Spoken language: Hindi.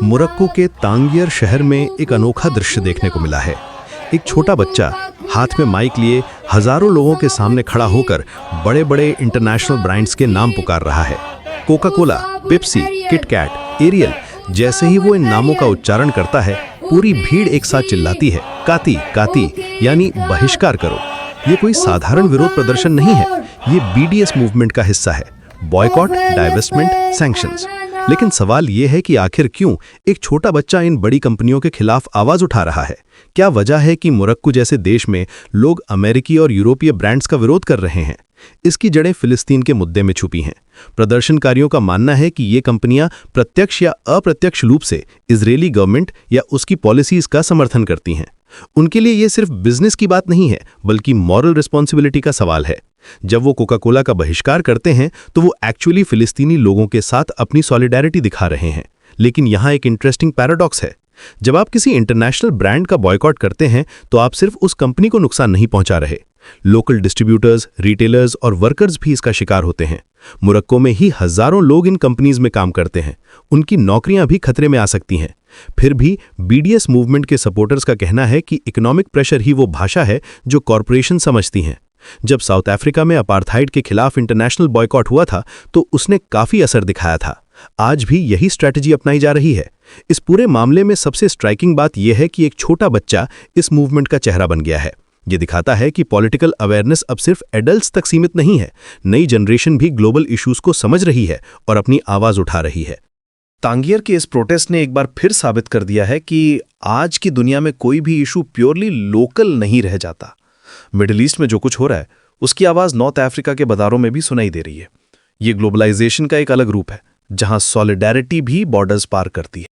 मोरक्को के तांगियर शहर में एक अनोखा दृश्य देखने को मिला है। एक छोटा बच्चा हाथ में माइक लिए हजारों लोगों के सामने खड़ा होकर बड़े बड़े इंटरनेशनल ब्रांड्स के नाम पुकार रहा है। Coca Cola, Pepsi, KitKat, Ariel, जैसे ही वो इन नामों का उच्चारण करता है, पूरी भीड़ एक साथ चिल्लाती है, काती काती, यानी बहिष्कार करो। ये कोई साधारण विरोध प्रदर्शन नहीं है, ये BDS मूवमेंट का हिस्सा है। Boycott, divestment, sanctions. लेकिन सवाल ये है कि आखिर क्यों एक छोटा बच्चा इन बड़ी कंपनियों के खिलाफ आवाज उठा रहा है? क्या वजह है कि मोरक्को जैसे देश में लोग अमेरिकी और यूरोपीय ब्रांड्स का विरोध कर रहे हैं? इसकी जड़ें फिलिस्तीन के मुद्दे में छुपी हैं। प्रदर्शनकारियों का मानना है कि ये कंपनियां प्रत्यक्ष या अप्रत्यक्ष रूप से इजरायली गवर्नमेंट या उसकी पॉलिसीज का समर्थन करती हैं। उनके लिए ये सिर्फ बिजनेस की बात नहीं है, बल्कि मॉरल रिस्पॉन्सिबिलिटी का सवाल है। जब वो कोका कोला का बहिष्कार करते हैं तो वो एक्चुअली फिलिस्तीनी लोगों के साथ अपनी सॉलिडेरिटी दिखा रहे हैं। लेकिन यहाँ एक इंटरेस्टिंग पैराडॉक्स है। जब आप किसी इंटरनेशनल ब्रांड का बॉयकॉट करते हैं तो आप सिर्फ उस कंपनी को नुकसान नहीं पहुंचा रहे, लोकल डिस्ट्रीब्यूटर्स, रिटेलर्स और वर्कर्स भी इसका शिकार होते हैं। मोरक्को में ही हजारों लोग इन कंपनीज में काम करते हैं, उनकी नौकरियां भी खतरे में आ सकती हैं। फिर भी BDS मूवमेंट के सपोर्टर्स का कहना है कि इकोनॉमिक प्रेशर ही वो भाषा है जो कॉरपोरेशन समझती हैं। जब साउथ अफ्रीका में अपार्थाइड के खिलाफ इंटरनेशनल बॉयकॉट हुआ था तो उसने काफी असर दिखाया था। आज भी यही स्ट्रैटेजी अपनाई जा रही है। इस पूरे मामले में सबसे स्ट्राइकिंग बात यह है कि एक छोटा बच्चा इस मूवमेंट का चेहरा बन गया है। ये दिखाता है कि पॉलिटिकल अवेयरनेस अब सिर्फ एडल्ट्स तक सीमित नहीं है। नई जनरेशन भी ग्लोबल इश्यूज को समझ रही है और अपनी आवाज उठा रही है। तांगियर के इस प्रोटेस्ट ने एक बार फिर साबित कर दिया है कि आज की दुनिया में कोई भी इशू प्योरली लोकल नहीं रह जाता। मिडिल ईस्ट में जो कुछ हो रहा है उसकी आवाज नॉर्थ अफ्रीका के बाजारों में भी सुनाई दे रही है। ये ग्लोबलाइजेशन का एक अलग रूप है, जहां सॉलिडेरिटी भी बॉर्डर्स पार करती है।